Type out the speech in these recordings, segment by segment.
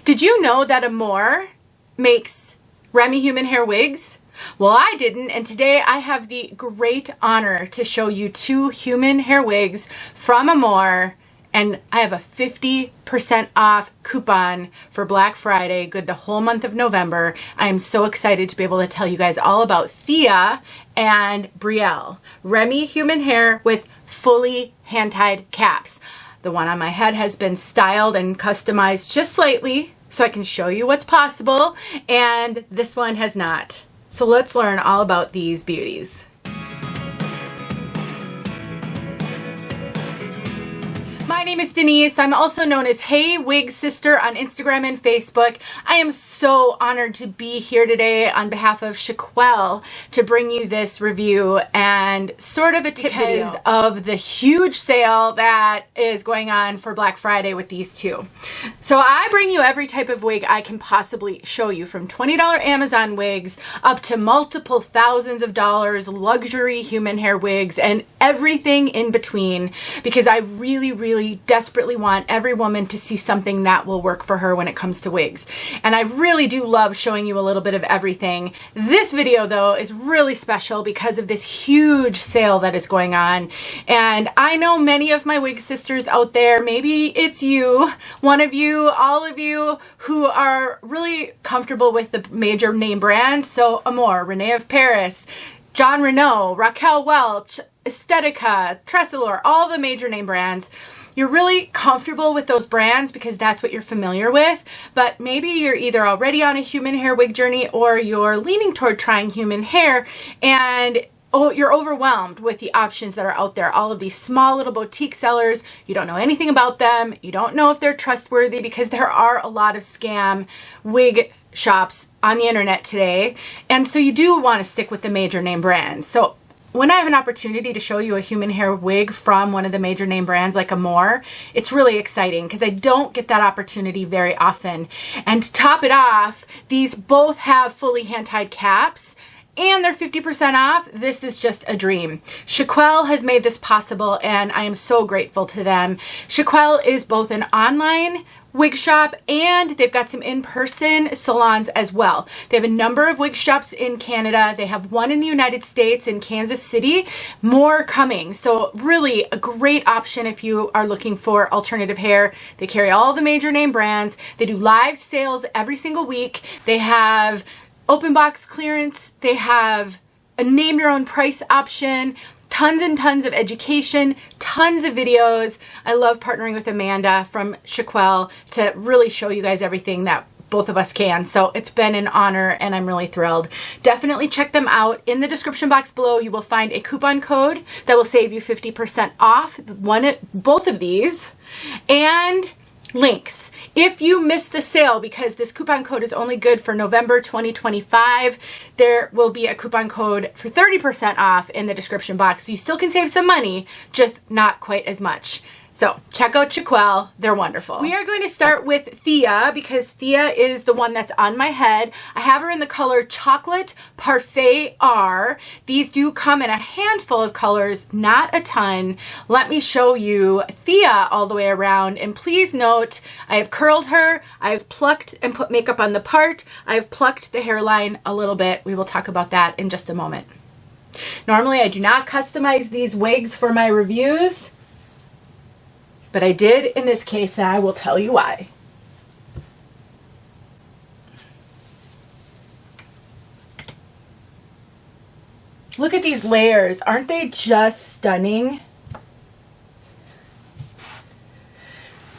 Did you know that Amore makes Remy human hair wigs? Well, I didn't, and today I have the great honor to show you 2 human hair wigs from Amore, and I have a 50% off coupon for Black Friday, good the whole month of November. I am so excited to be able to tell you guys all about Thea and Brielle, Remy human hair with fully hand-tied caps. The one on my head has been styled and customized just slightly so I can show you what's possible, and this one has not. So let's learn all about these beauties. My name is Denise. I'm also known as heywigsister on Instagram and Facebook. I am so honored to be here today on behalf of Chocolate to bring you this review and sort of a tip video of the huge sale that is going on for Black Friday with these 2. So I bring you every type of wig I can possibly show you, from $20 Amazon wigs up to multiple thousands of dollars luxury human hair wigs and everything in between, because I really desperately want every woman to see something that will work for her when it comes to wigs. And I really do love showing you a little bit of everything. This video though is really special because of this huge sale that is going on. And I know many of my wig sisters out there, maybe it's you, one of you, all of you, who are really comfortable with the major name brands. So Amore, Rene of Paris, John Renault, Raquel Welch, Estetica, Tressolor, all the major name brands. You're really comfortable with those brands because that's what you're familiar with, but maybe you're either already on a human hair wig journey or you're leaning toward trying human hair and you're overwhelmed with the options that are out there. All of these small little boutique sellers, you don't know anything about them. You don't know if they're trustworthy because there are a lot of scam wig shops on the internet today. And so you do want to stick with the major name brands. So when I have an opportunity to show you a human hair wig from one of the major name brands like Amore, it's really exciting because I don't get that opportunity very often. And to top it off, these both have fully hand-tied caps and they're 50% off. This is just a dream. Chocolate has made this possible and I am so grateful to them. Chocolate is both an online wig shop and they've got some in-person salons as well. They have a number of wig shops in Canada. They have one in the United States in Kansas City, more coming. So really a great option if you are looking for alternative hair. They carry all the major name brands. They do live sales every single week. They have open box clearance. They have a name your own price option. Tons and tons of education, tons of videos. I love partnering with Amanda from Chocolate to really show you guys everything that both of us can. So it's been an honor and I'm really thrilled. Definitely check them out. In the description box below, you will find a coupon code that will save you 50% off both of these, and links. If you missed the sale, because this coupon code is only good for November 2025, there will be a coupon code for 30% off in the description box. So you still can save some money, just not quite as much. So check out Chocolate, they're wonderful. We are going to start with Thea because Thea is the one that's on my head. I have her in the color Chocolate Parfait R. These do come in a handful of colors, not a ton. Let me show you Thea all the way around, and please note I have curled her, I have plucked and put makeup on the part, I have plucked the hairline a little bit. We will talk about that in just a moment. Normally I do not customize these wigs for my reviews, but I did in this case, and I will tell you why. Look at these layers. Aren't they just stunning?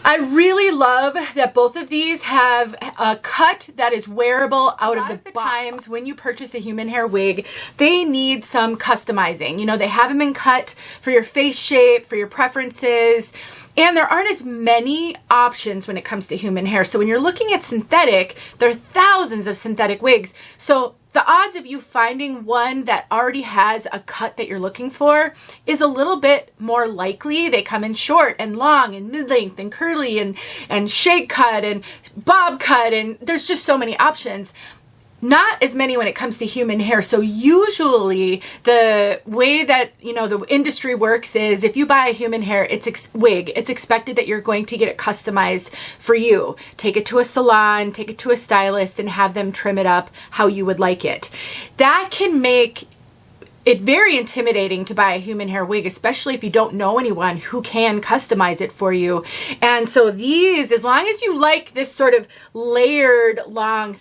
I really love that both of these have a cut that is wearable out of the times when you purchase a human hair wig, they need some customizing. You know, they haven't been cut for your face shape, for your preferences. And there aren't as many options when it comes to human hair. So when you're looking at synthetic, there are thousands of synthetic wigs. So the odds of you finding one that already has a cut that you're looking for is a little bit more likely. They come in short and long and mid-length and curly and shake cut and bob cut, and there's just so many options. not as many when it comes to human hair. So usually the way that, you know, the industry works is if you buy a human hair wig, it's expected that you're going to get it customized for you. Take it to a salon, take it to a stylist, and have them trim it up how you would like it. That can make it very intimidating to buy a human hair wig, especially if you don't know anyone who can customize it for you. And so these, as long as you like this sort of layered long,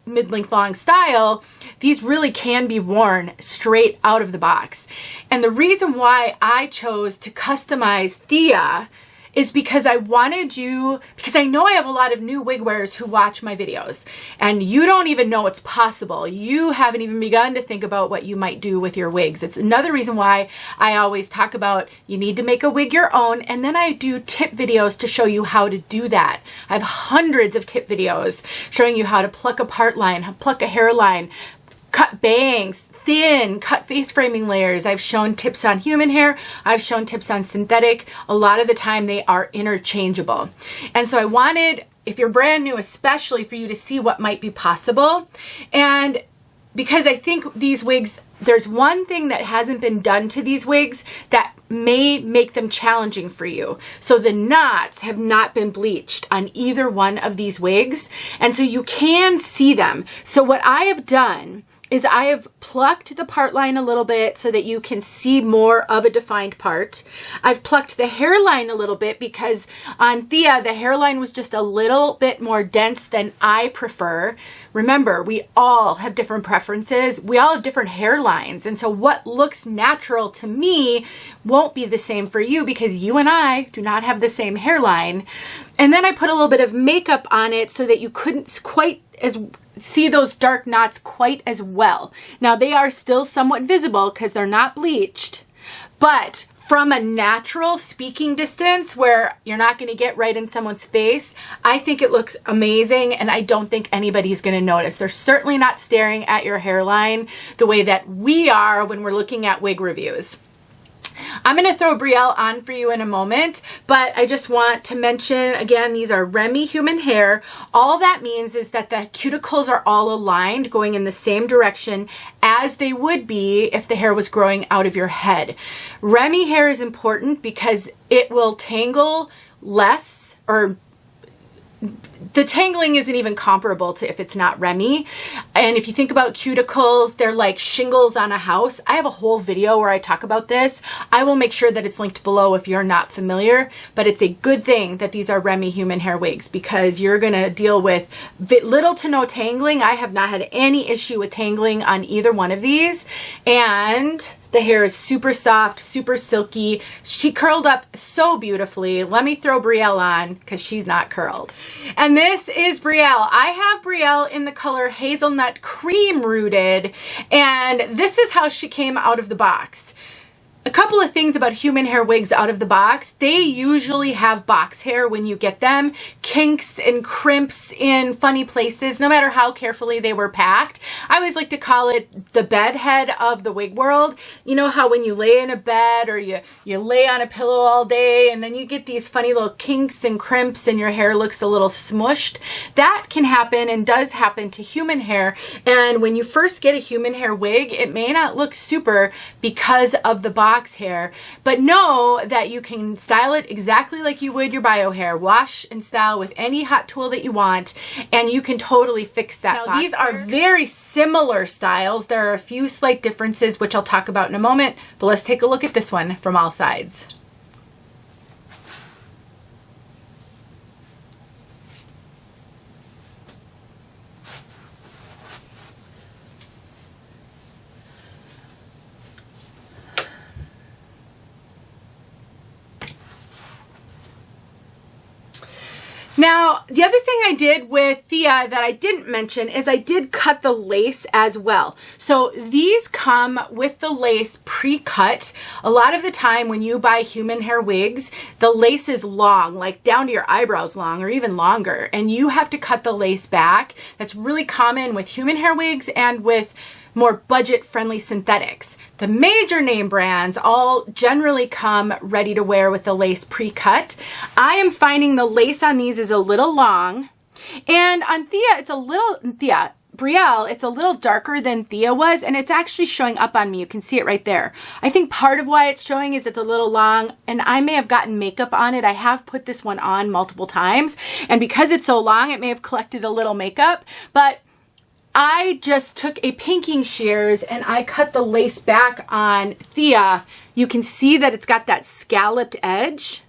mid-length long style, these really can be worn straight out of the box. And the reason why I chose to customize Thea is because I wanted you, because I know I have a lot of new wig wearers who watch my videos, and you don't even know it's possible. You haven't even begun to think about what you might do with your wigs. It's another reason why I always talk about you need to make a wig your own, and then I do tip videos to show you how to do that. I have hundreds of tip videos showing you how to pluck a part line, how to pluck a hairline, cut bangs, thin, cut face framing layers. I've shown tips on human hair. I've shown tips on synthetic. A lot of the time they are interchangeable. And so I wanted, if you're brand new, especially for you to see what might be possible. And because I think these wigs, there's one thing that hasn't been done to these wigs that may make them challenging for you. So the knots have not been bleached on either one of these wigs. And so you can see them. So what I have done is I have plucked the part line a little bit so that you can see more of a defined part. I've plucked the hairline a little bit because on Thea, the hairline was just a little bit more dense than I prefer. Remember, we all have different preferences. We all have different hairlines. And so what looks natural to me won't be the same for you because you and I do not have the same hairline. And then I put a little bit of makeup on it so that you couldn't quite see those dark knots quite as well. Now they are still somewhat visible because they're not bleached, but from a natural speaking distance where you're not going to get right in someone's face, I think it looks amazing, and I don't think anybody's going to notice. They're certainly not staring at your hairline the way that we are when we're looking at wig reviews. I'm going to throw Brielle on for you in a moment, but I just want to mention again, these are Remy human hair. All that means is that the cuticles are all aligned, going in the same direction as they would be if the hair was growing out of your head. Remy hair is important because it will tangle less, or the tangling isn't even comparable to if it's not Remy. And if you think about cuticles, they're like shingles on a house. I have a whole video where I talk about this. I will make sure that it's linked below if you're not familiar, but it's a good thing that these are Remy human hair wigs because you're gonna deal with little to no tangling. I have not had any issue with tangling on either one of these. And the hair is super soft, super silky. She curled up so beautifully. Let me throw Brielle on because she's not curled. And this is Brielle. I have Brielle in the color Hazelnut Cream Rooted, and this is how she came out of the box. A couple of things about human hair wigs out of the box. They usually have box hair when you get them, kinks and crimps in funny places, no matter how carefully they were packed. I always like to call it the bed head of the wig world. You know how when you lay in a bed or you lay on a pillow all day and then you get these funny little kinks and crimps and your hair looks a little smushed? That can happen and does happen to human hair. And when you first get a human hair wig, it may not look super because of the box hair, but know that you can style it exactly like you would your bio hair. Wash and style with any hot tool that you want, and you can totally fix that. Now, these are very similar styles. There are a few slight differences, which I'll talk about in a moment, but let's take a look at this one from all sides. Now, the other thing I did with Thea that I didn't mention is I did cut the lace as well. So these come with the lace pre-cut. A lot of the time when you buy human hair wigs, the lace is long, like down to your eyebrows long or even longer, and you have to cut the lace back. That's really common with human hair wigs and with more budget-friendly synthetics. The major name brands all generally come ready to wear with the lace pre-cut. I am finding the lace on these is a little long, and on Thea, Brielle, it's a little darker than Thea was, and it's actually showing up on me. You can see it right there. I think part of why it's showing is it's a little long, and I may have gotten makeup on it. I have put this one on multiple times, and because it's so long, it may have collected a little makeup, but I just took a pinking shears and I cut the lace back on Thea. You can see that it's got that scalloped edge.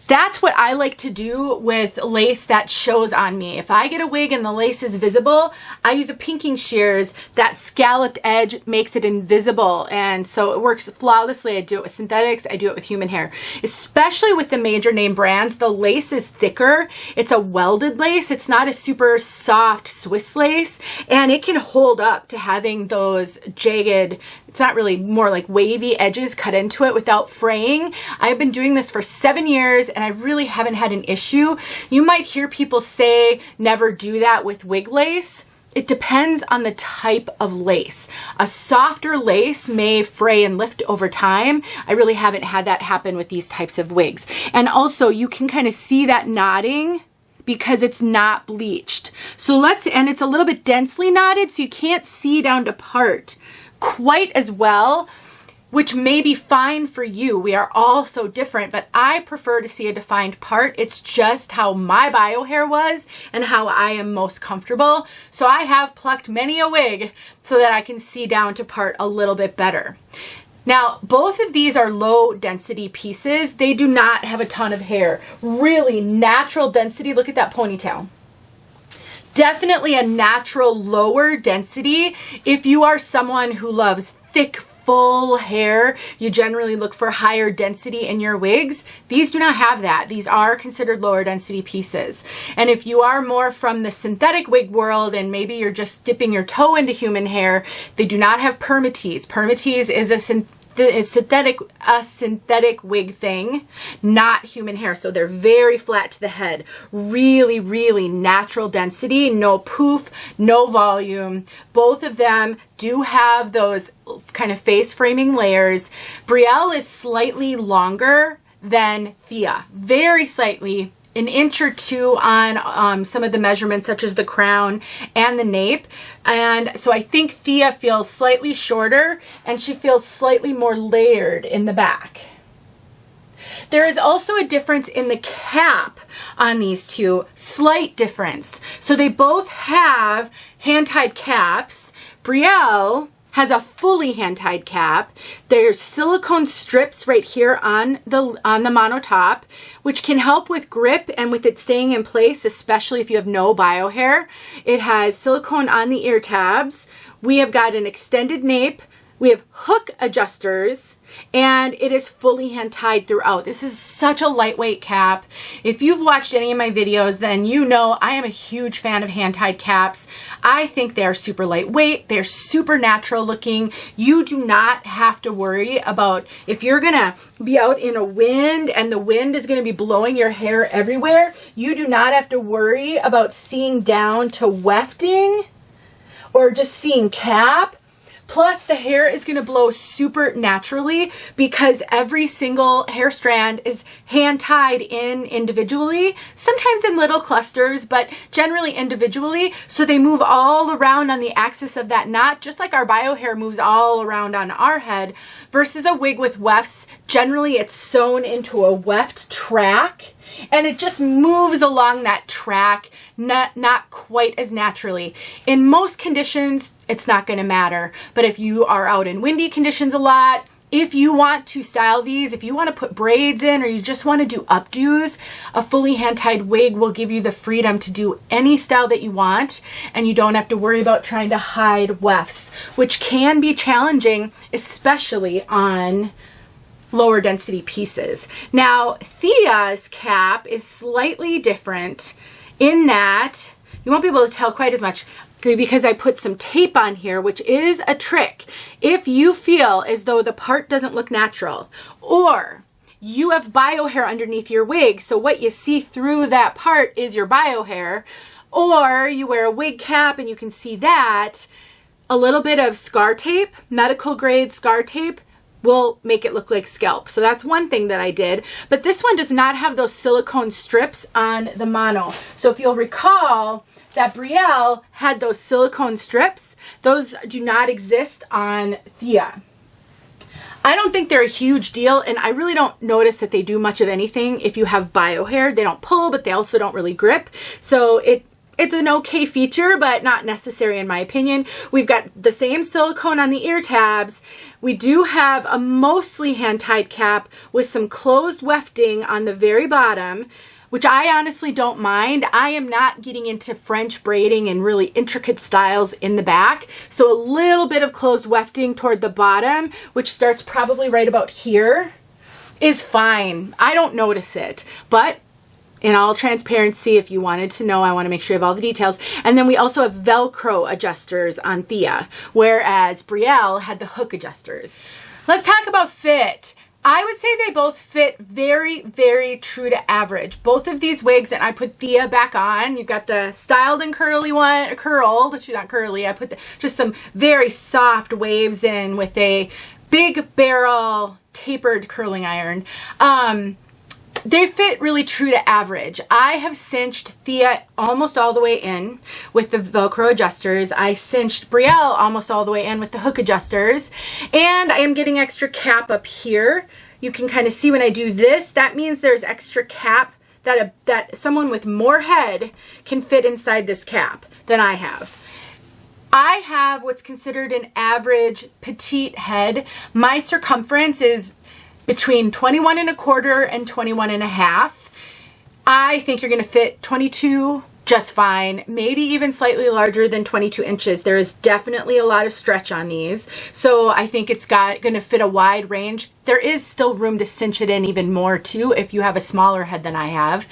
That's what I like to do with lace that shows on me. If I get a wig and the lace is visible, I use a pinking shears. That scalloped edge makes it invisible, and so it works flawlessly. I do it with synthetics, I do it with human hair. Especially with the major name brands, the lace is thicker. It's a welded lace. It's not a super soft Swiss lace, and it can hold up to having those jagged, it's not really, more like wavy edges cut into it without fraying. I've been doing this for 7 years and I really haven't had an issue. You might hear people say never do that with wig lace. It depends on the type of lace. A softer lace may fray and lift over time. I really haven't had that happen with these types of wigs. And also you can kind of see that knotting because it's not bleached. So and it's a little bit densely knotted, so you can't see down to part quite as well, which may be fine for you. We are all so different, but I prefer to see a defined part. It's just how my bio hair was and how I am most comfortable. So I have plucked many a wig so that I can see down to part a little bit better. Now, both of these are low density pieces. They do not have a ton of hair. Really natural density. Look at that ponytail. Definitely a natural lower density. If you are someone who loves thick, full hair, you generally look for higher density in your wigs. These do not have that. These are considered lower density pieces. And if you are more from the synthetic wig world and maybe you're just dipping your toe into human hair, they do not have permatease. Permatease is a synthetic wig thing, not human hair. So they're very flat to the head. Really, really natural density, no poof, no volume. Both of them do have those kind of face framing layers. Brielle is slightly longer than Thea, very slightly, an inch or two on some of the measurements, such as the crown and the nape. And so I think Thea feels slightly shorter and she feels slightly more layered in the back. There is also a difference in the cap on these two, slight difference. So they both have hand-tied caps. Brielle has a fully hand-tied cap. There's silicone strips right here on the mono top, which can help with grip and with it staying in place, especially if you have no bio hair. It has silicone on the ear tabs. We have got an extended nape. We have hook adjusters, and it is fully hand tied throughout. This is such a lightweight cap. If you've watched any of my videos, then you know I am a huge fan of hand tied caps. I think they're super lightweight. They're super natural looking. You do not have to worry about if you're gonna be out in a wind and the wind is gonna be blowing your hair everywhere. You do not have to worry about seeing down to wefting or just seeing cap. Plus, the hair is going to blow super naturally because every single hair strand is hand tied in individually, sometimes in little clusters, but generally individually. So they move all around on the axis of that knot, just like our bio hair moves all around on our head, versus a wig with wefts. Generally, it's sewn into a weft track, and it just moves along that track, not quite as naturally. In most conditions, it's not going to matter. But if you are out in windy conditions a lot, if you want to style these, if you want to put braids in, or you just want to do updos, a fully hand-tied wig will give you the freedom to do any style that you want, and you don't have to worry about trying to hide wefts, which can be challenging, especially on lower density pieces. Now, Thea's cap is slightly different in that you won't be able to tell quite as much because I put some tape on here, which is a trick. If you feel as though the part doesn't look natural, or you have bio hair underneath your wig, so what you see through that part is your bio hair, or you wear a wig cap and you can see that, a little bit of scar tape, medical grade scar tape, will make it look like scalp. So that's one thing that I did. But this one does not have those silicone strips on the mono. So if you'll recall that Brielle had those silicone strips, those do not exist on Thea. I don't think they're a huge deal, and I really don't notice that they do much of anything. If you have bio hair, they don't pull, but they also don't really grip. So it's an okay feature, but not necessary in my opinion. We've got the same silicone on the ear tabs. We do have a mostly hand-tied cap with some closed wefting on the very bottom, which I honestly don't mind. I am not getting into French braiding and really intricate styles in the back. So a little bit of closed wefting toward the bottom, which starts probably right about here, is fine. I don't notice it, but in all transparency, if you wanted to know, I want to make sure you have all the details. And then we also have Velcro adjusters on Thea, whereas Brielle had the hook adjusters. Let's talk about fit. I would say they both fit very, very true to average. Both of these wigs, and I put Thea back on. You've got the styled and curly one, curled, she's not curly. I put just some very soft waves in with a big barrel tapered curling iron. They fit really true to average. I have cinched Thea almost all the way in with the Velcro adjusters. I cinched Brielle almost all the way in with the hook adjusters. And I am getting extra cap up here. You can kind of see when I do this, that means there's extra cap that someone with more head can fit inside this cap than I have. I have what's considered an average petite head. My circumference is between 21 1/4 and 21 1/2. I think you're going to fit 22 just fine, maybe even slightly larger than 22 inches. There is definitely a lot of stretch on these, so I think it's going to fit a wide range. There is still room to cinch it in even more too if you have a smaller head than I have.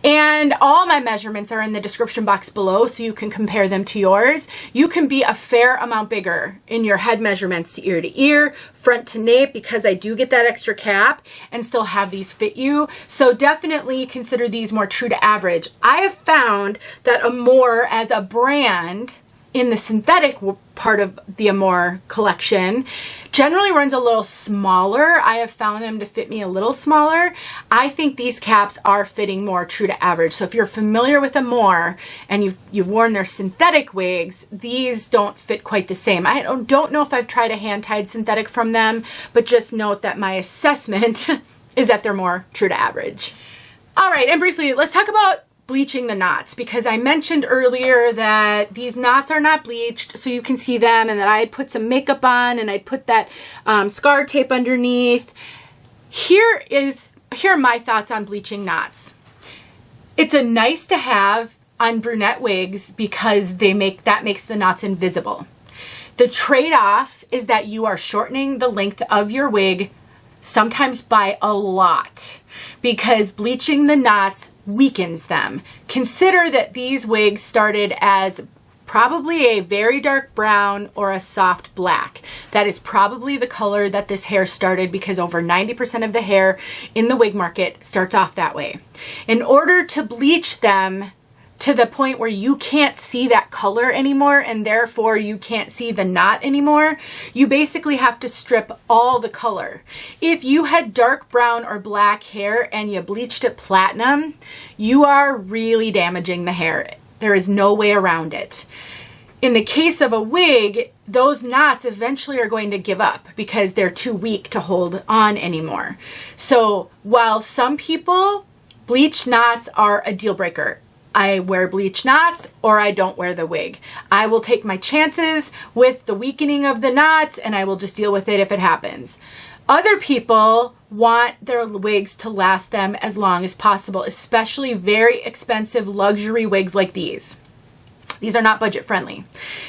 And all my measurements are in the description box below so you can compare them to yours. You can be a fair amount bigger in your head measurements to ear, front to nape, because I do get that extra cap, and still have these fit you. So definitely consider these more true to average. I have found that Amore as a brand in the synthetic part of the Amore collection generally runs a little smaller. I have found them to fit me a little smaller. I think these caps are fitting more true to average. So if you're familiar with Amore and you've worn their synthetic wigs, these don't fit quite the same. I don't know if I've tried a hand-tied synthetic from them, but just note that my assessment is that they're more true to average. All right, and briefly, let's talk about bleaching the knots, because I mentioned earlier that these knots are not bleached so you can see them, and that I had put some makeup on and I'd put that scar tape underneath. Here are my thoughts on bleaching knots. It's a nice to have on brunette wigs because that makes the knots invisible. The trade-off is that you are shortening the length of your wig, sometimes by a lot, because bleaching the knots weakens them. Consider that these wigs started as probably a very dark brown or a soft black. That is probably the color that this hair started, because over 90% of the hair in the wig market starts off that way. In order to bleach them to the point where you can't see that color anymore, and therefore you can't see the knot anymore, you basically have to strip all the color. If you had dark brown or black hair and you bleached it platinum, you are really damaging the hair. There is no way around it. In the case of a wig, those knots eventually are going to give up because they're too weak to hold on anymore. So while some people, bleach knots are a deal breaker. I wear bleach knots or I don't wear the wig. I will take my chances with the weakening of the knots, and I will just deal with it if it happens. Other people want their wigs to last them as long as possible, especially very expensive luxury wigs like these. These are not budget friendly.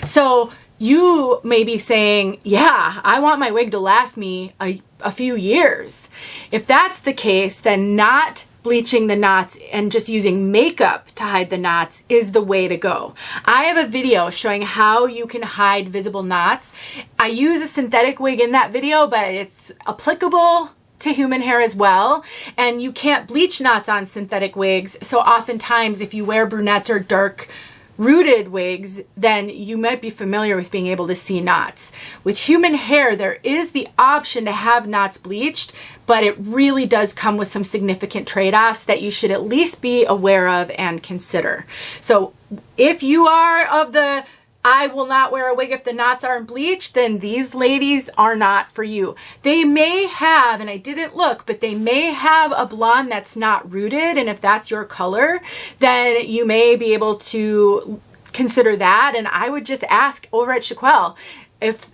So you may be saying, yeah, I want my wig to last me a few years. If that's the case, then not bleaching the knots and just using makeup to hide the knots is the way to go. I have a video showing how you can hide visible knots. I use a synthetic wig in that video, but it's applicable to human hair as well. And you can't bleach knots on synthetic wigs. So oftentimes if you wear brunettes or dark rooted wigs, then you might be familiar with being able to see knots. With human hair, there is the option to have knots bleached, but it really does come with some significant trade-offs that you should at least be aware of and consider. So if you are of the I will not wear a wig if the knots aren't bleached, then these ladies are not for you. They may have, and I didn't look, but they may have a blonde that's not rooted, and if that's your color, then you may be able to consider that. And I would just ask over at Chocolate if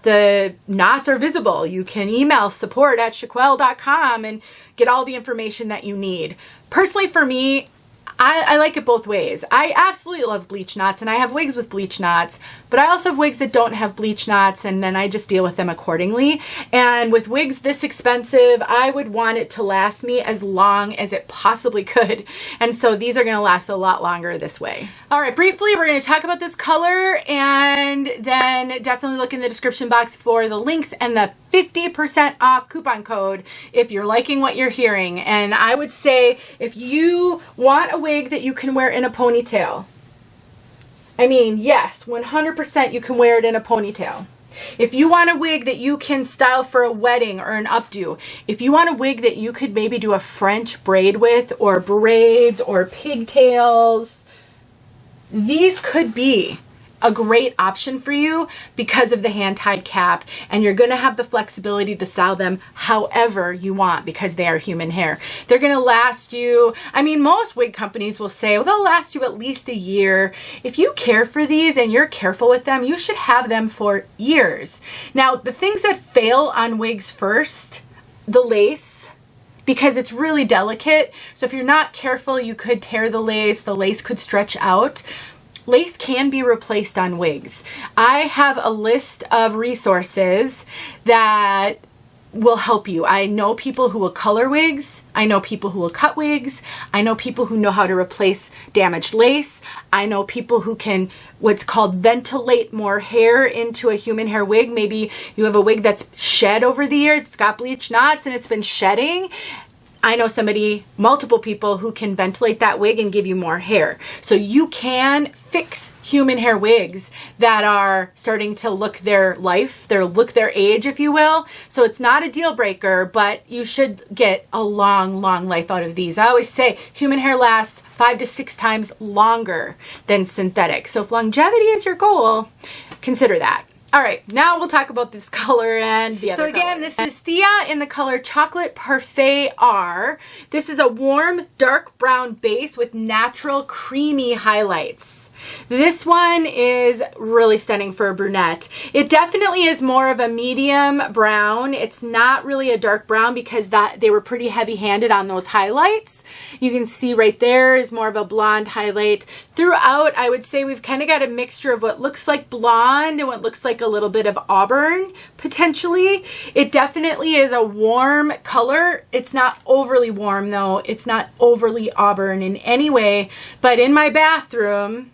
the knots are visible. You can email support@chocolate.com and get all the information that you need. Personally, for me, I like it both ways. I absolutely love bleach knots, and I have wigs with bleach knots, but I also have wigs that don't have bleach knots, and then I just deal with them accordingly. And with wigs this expensive, I would want it to last me as long as it possibly could. And so these are going to last a lot longer this way. All right, briefly, we're going to talk about this color, and then definitely look in the description box for the links and the 50% off coupon code if you're liking what you're hearing. And I would say if you want a wig that you can wear in a ponytail, I mean, yes, 100% you can wear it in a ponytail. If you want a wig that you can style for a wedding or an updo, if you want a wig that you could maybe do a French braid with, or braids or pigtails, these could be a great option for you because of the hand-tied cap, and you're going to have the flexibility to style them however you want because they are human hair. They're going to last you, I mean, most wig companies will say, well, they'll last you at least a year. If you care for these and you're careful with them, you should have them for years. Now, the things that fail on wigs first, the lace, because it's really delicate. So if you're not careful, you could tear the lace could stretch out. Lace can be replaced on wigs. I have a list of resources that will help you. I know people who will color wigs. I know people who will cut wigs. I know people who know how to replace damaged lace. I know people who can what's called ventilate more hair into a human hair wig. Maybe you have a wig that's shed over the years. It's got bleach knots and it's been shedding. I know multiple people who can ventilate that wig and give you more hair. So you can fix human hair wigs that are starting to look their age, if you will. So it's not a deal breaker, but you should get a long, long life out of these. I always say human hair lasts 5 to 6 times longer than synthetic. So if longevity is your goal, consider that. All right, now we'll talk about this color and the other color. So again, this is Thea in the color Chocolate Parfait R. This is a warm, dark brown base with natural creamy highlights. This one is really stunning for a brunette. It definitely is more of a medium brown. It's not really a dark brown because they were pretty heavy-handed on those highlights. You can see right there is more of a blonde highlight. Throughout, I would say we've kind of got a mixture of what looks like blonde and what looks like a little bit of auburn, potentially. It definitely is a warm color. It's not overly warm, though. It's not overly auburn in any way. But in my bathroom,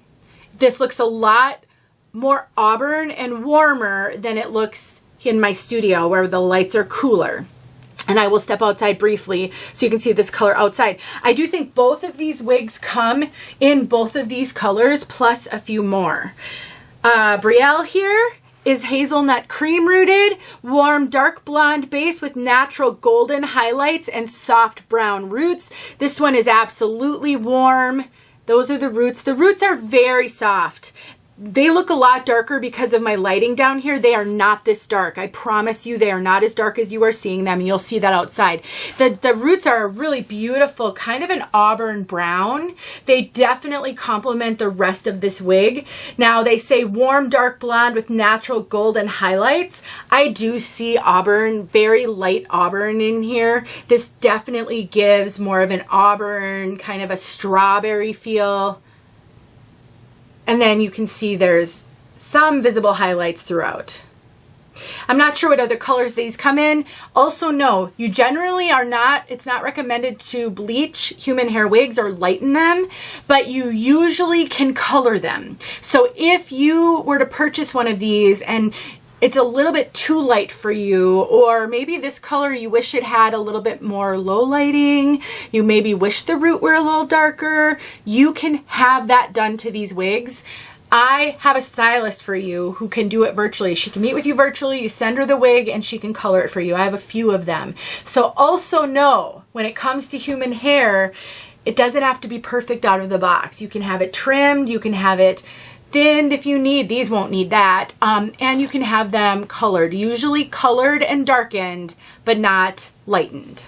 this looks a lot more auburn and warmer than it looks in my studio where the lights are cooler. And I will step outside briefly so you can see this color outside. I do think both of these wigs come in both of these colors plus a few more. Brielle here is Hazelnut Cream Rooted, warm dark blonde base with natural golden highlights and soft brown roots. This one is absolutely warm. Those are the roots. The roots are very soft. They look a lot darker because of my lighting down here. They are not this dark. I promise you they are not as dark as you are seeing them. You'll see that outside. The roots are a really beautiful, kind of an auburn brown. They definitely complement the rest of this wig. Now they say warm dark blonde with natural golden highlights. I do see auburn, very light auburn in here. This definitely gives more of an auburn, kind of a strawberry feel. And then you can see there's some visible highlights throughout. I'm not sure what other colors these come in. Also no, you generally are not, it's not recommended to bleach human hair wigs or lighten them, but you usually can color them. So if you were to purchase one of these and it's a little bit too light for you, or maybe this color you wish it had a little bit more low lighting, you maybe wish the root were a little darker, you can have that done to these wigs. I have a stylist for you who can do it virtually. She can meet with you virtually, you send her the wig and she can color it for you. I have a few of them. So also know, when it comes to human hair, it doesn't have to be perfect out of the box. You can have it trimmed, you can have it thinned if you need. These won't need that. And you can have them colored, usually colored and darkened, but not lightened.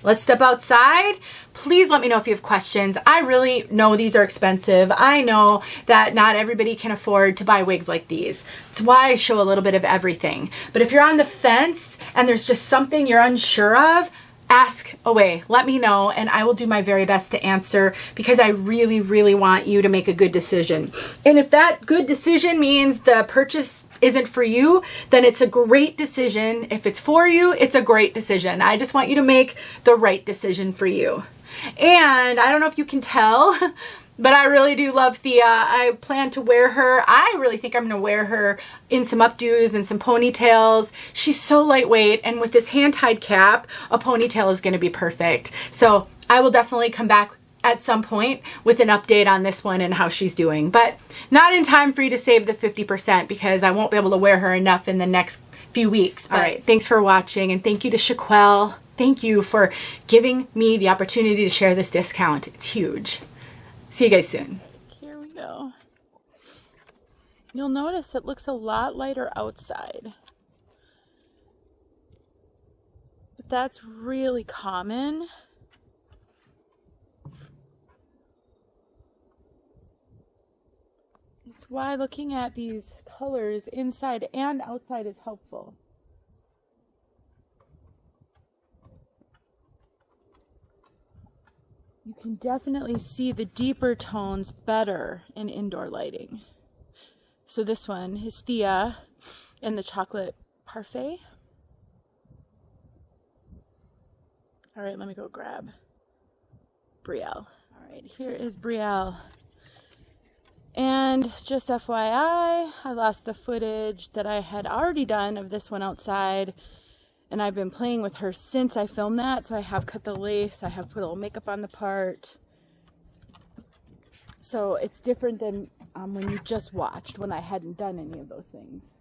Let's step outside. Please let me know if you have questions. I really know these are expensive. I know that not everybody can afford to buy wigs like these. That's why I show a little bit of everything. But if you're on the fence and there's just something you're unsure of, ask away. Let me know and I will do my very best to answer, because I really, really want you to make a good decision. And if that good decision means the purchase isn't for you, then it's a great decision. If it's for you, it's a great decision. I just want you to make the right decision for you. And I don't know if you can tell, but I really do love Thea. I plan to wear her. I really think I'm gonna wear her in some updos and some ponytails. She's so lightweight, and with this hand-tied cap, a ponytail is gonna be perfect. So I will definitely come back at some point with an update on this one and how she's doing, but not in time for you to save the 50%, because I won't be able to wear her enough in the next few weeks. All right, thanks for watching, and thank you to Chocolate. Thank you for giving me the opportunity to share this discount. It's huge. See you guys soon. Here we go. You'll notice it looks a lot lighter outside, but that's really common. That's why looking at these colors inside and outside is helpful. You can definitely see the deeper tones better in indoor lighting. So this one is Thea in the Chocolate Parfait. All right, let me go grab Brielle. All right, here is Brielle. And just FYI, I lost the footage that I had already done of this one outside, and I've been playing with her since I filmed that. So I have cut the lace, I have put a little makeup on the part. So it's different than when you just watched, when I hadn't done any of those things.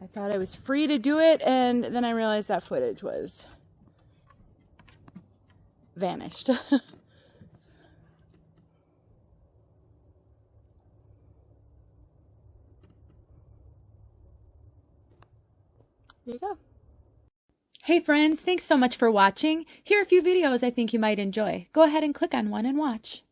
I thought I was free to do it, and then I realized that footage was vanished. There you go. Hey friends, thanks so much for watching. Here are a few videos I think you might enjoy. Go ahead and click on one and watch.